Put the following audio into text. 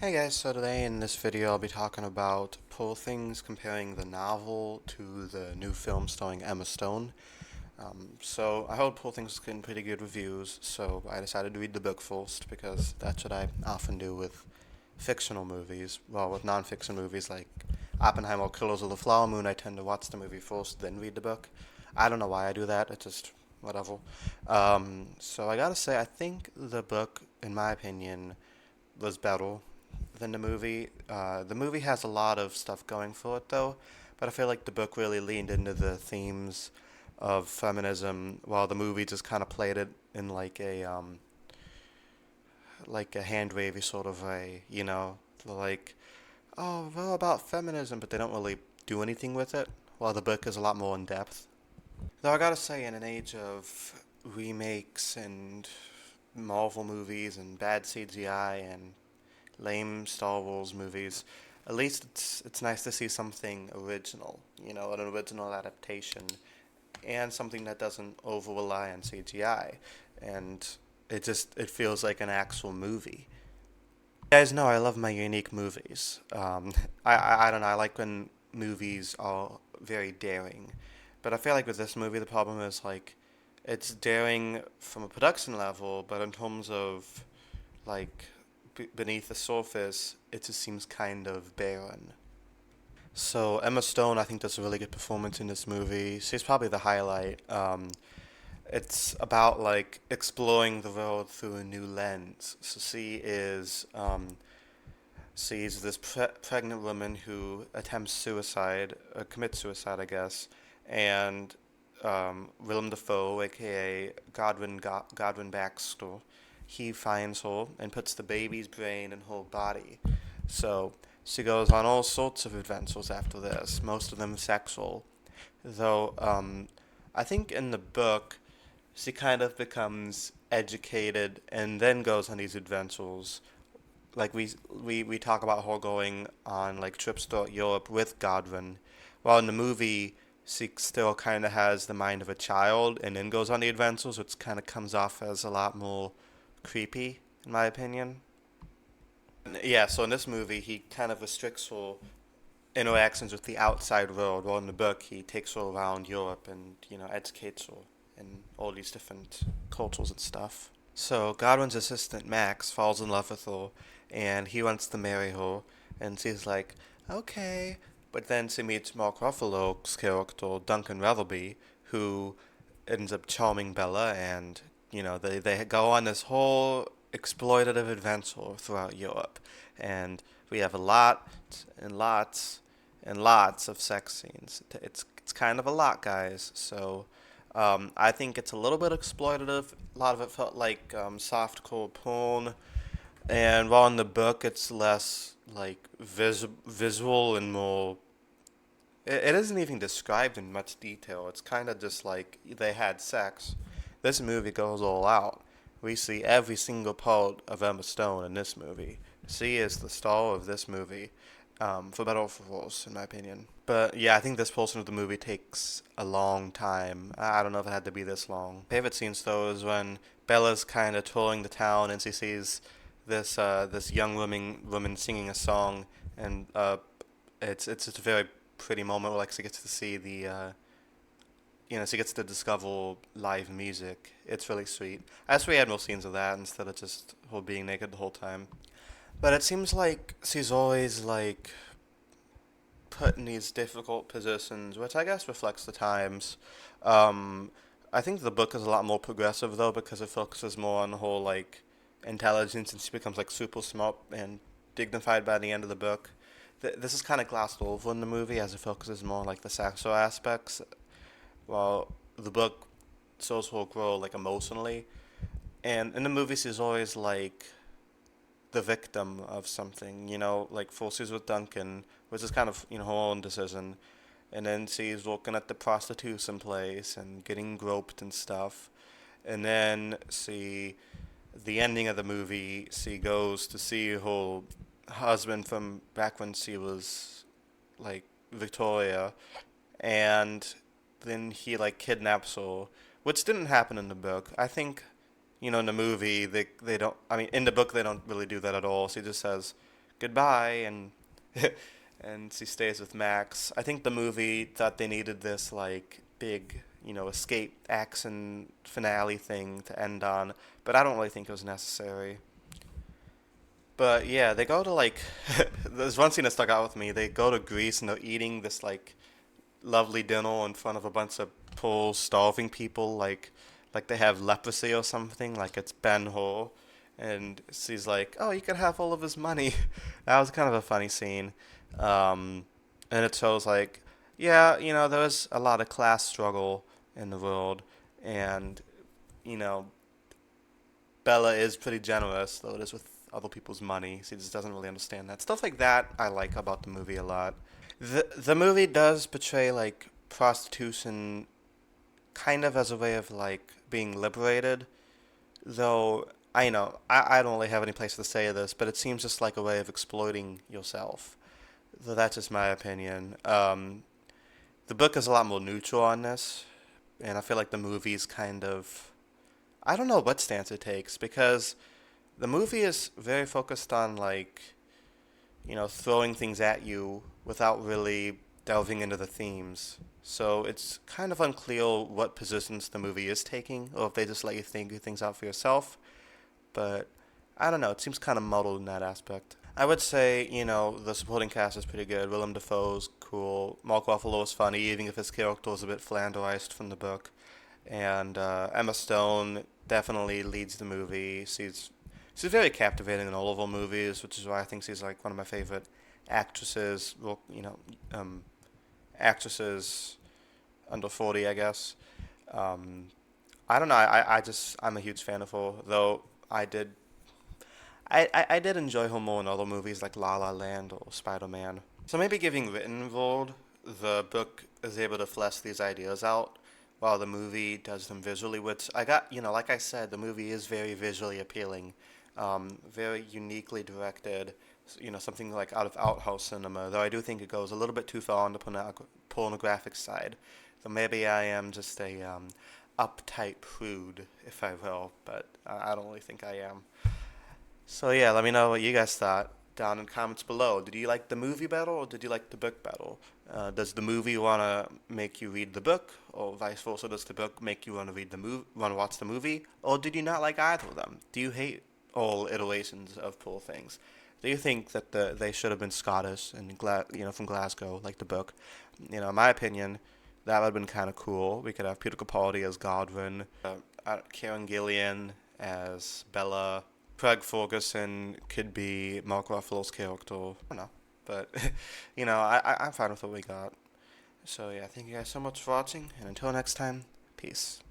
Hey guys, so today in this video I'll be talking about Poor Things, comparing the novel to the new film starring Emma Stone. So I heard Poor Things was getting pretty good reviews, so I decided to read the book first because that's what I often do with fictional movies. Well, with non-fiction movies like Oppenheimer or Killers of the Flower Moon, I tend to watch the movie first, then read the book. I don't know why I do that, it's just whatever. So I gotta say, I think the book, in my opinion, was better than the movie. The movie has a lot of stuff going for it, though, but I feel like the book really leaned into the themes of feminism, while the movie just kind of played it in like a hand wavy sort of way, like, oh, well, about feminism, but they don't really do anything with it. While the book is a lot more in depth. Though I gotta say, in an age of remakes and Marvel movies and bad CGI and lame Star Wars movies, at least it's nice to see something original, an original adaptation, and something that doesn't over rely on CGI, and it feels like an actual movie. You guys know I love my unique movies. I don't know. I like when movies are very daring, but I feel like with this movie the problem is like it's daring from a production level, but in terms of like beneath the surface, it just seems kind of barren. So Emma Stone, I think, does a really good performance in this movie. She's probably the highlight. It's about like exploring the world through a new lens. So she's this pregnant woman who attempts suicide, commits suicide, I guess, and Willem Dafoe, aka Godwin Baxter, he finds her and puts the baby's brain in her body. So she goes on all sorts of adventures after this, most of them sexual. Though I think in the book she kind of becomes educated and then goes on these adventures. Like we talk about her going on like trips to Europe with Godwin, while in the movie she still kind of has the mind of a child and then goes on the adventures, which kind of comes off as a lot more creepy, in my opinion. Yeah, so in this movie, he kind of restricts her interactions with the outside world, while in the book, he takes her around Europe and, educates her in all these different cultures and stuff. So Godwin's assistant, Max, falls in love with her, and he wants to marry her, and she's like, okay. But then she meets Mark Ruffalo's character, Duncan Revelby, who ends up charming Bella, and they go on this whole exploitative adventure throughout Europe, and we have a lot and lots and lots of sex scenes. It's kind of a lot, guys. So I think it's a little bit exploitative. A lot of it felt like softcore porn, and while in the book it's less like visual and more it isn't even described in much detail. It's kind of just like they had sex. This movie goes all out. We see every single part of Emma Stone in this movie. She is the star of this movie, for better or for worse, in my opinion. But yeah, I think this portion of the movie takes a long time. I don't know if it had to be this long. Favorite scenes though is when Bella's kind of touring the town and she sees this young woman singing a song, and it's just a very pretty moment where like she gets to see she gets to discover live music. It's really sweet. I wish we had more scenes of that instead of just her being naked the whole time. But it seems like she's always like put in these difficult positions, which I guess reflects the times. Um, I think the book is a lot more progressive though because it focuses more on the whole like intelligence, and she becomes like super smart and dignified by the end of the book. This is kind of glossed over in the movie as it focuses more on like the sexual aspects, while the book shows her grow like emotionally. And in the movie, she's always like the victim of something, like forces with Duncan, which is kind of her own decision, and then she's working at the prostitution place and getting groped and stuff, and then the ending of the movie, she goes to see her husband from back when she was like Victoria, and then he like kidnaps her, which didn't happen in the book. I think, in the movie they don't. I mean, in the book they don't really do that at all. She just says, goodbye, and and she stays with Max. I think the movie thought they needed this like big, escape action finale thing to end on, but I don't really think it was necessary. But yeah, they go to like there's one scene that stuck out with me. They go to Greece and they're eating this like lovely dinner in front of a bunch of poor starving people, like they have leprosy or something, like it's Ben Hur, and she's like, "Oh, you could have all of his money." That was kind of a funny scene, and it shows like, yeah, there was a lot of class struggle in the world, and you know, Bella is pretty generous, though it is with other people's money. She just doesn't really understand that. Stuff like that I like about the movie a lot. The movie does portray like prostitution kind of as a way of like being liberated, though I don't really have any place to say this, but it seems just like a way of exploiting yourself. Though that's just my opinion. The book is a lot more neutral on this, and I feel like the movie's kind of I don't know what stance it takes because the movie is very focused on like throwing things at you without really delving into the themes. So it's kind of unclear what positions the movie is taking, or if they just let you think things out for yourself. But I don't know. It seems kind of muddled in that aspect. I would say, the supporting cast is pretty good. Willem Dafoe's cool. Mark Ruffalo is funny, even if his character is a bit flanderized from the book. And Emma Stone definitely leads the movie. She's very captivating in all of her movies, which is why I think she's like one of my favorite actresses. Well, actresses under 40, I guess. Um, I don't know. I'm a huge fan of her, though. I did I did enjoy her more in other movies like La La Land or Spider Man. So maybe giving written role, the book is able to flesh these ideas out, while the movie does them visually. Which I got, like I said, the movie is very visually appealing, very uniquely directed. Something like out of art house cinema. Though I do think it goes a little bit too far on the pornographic side. So maybe I am just a uptight prude, if I will, but I don't really think I am. So yeah, let me know what you guys thought down in comments below. Did you like the movie better or did you like the book better? Does the movie want to make you read the book, or vice versa? Does the book make you want to want to watch the movie, or did you not like either of them? Do you hate all iterations of Poor Things? Do you think that they should have been Scottish and from Glasgow, like the book? In my opinion, that would have been kind of cool. We could have Peter Capaldi as Godwin, Karen Gillian as Bella. Craig Ferguson could be Mark Ruffalo's character. I don't know. But, I'm fine with what we got. So, yeah, thank you guys so much for watching. And until next time, peace.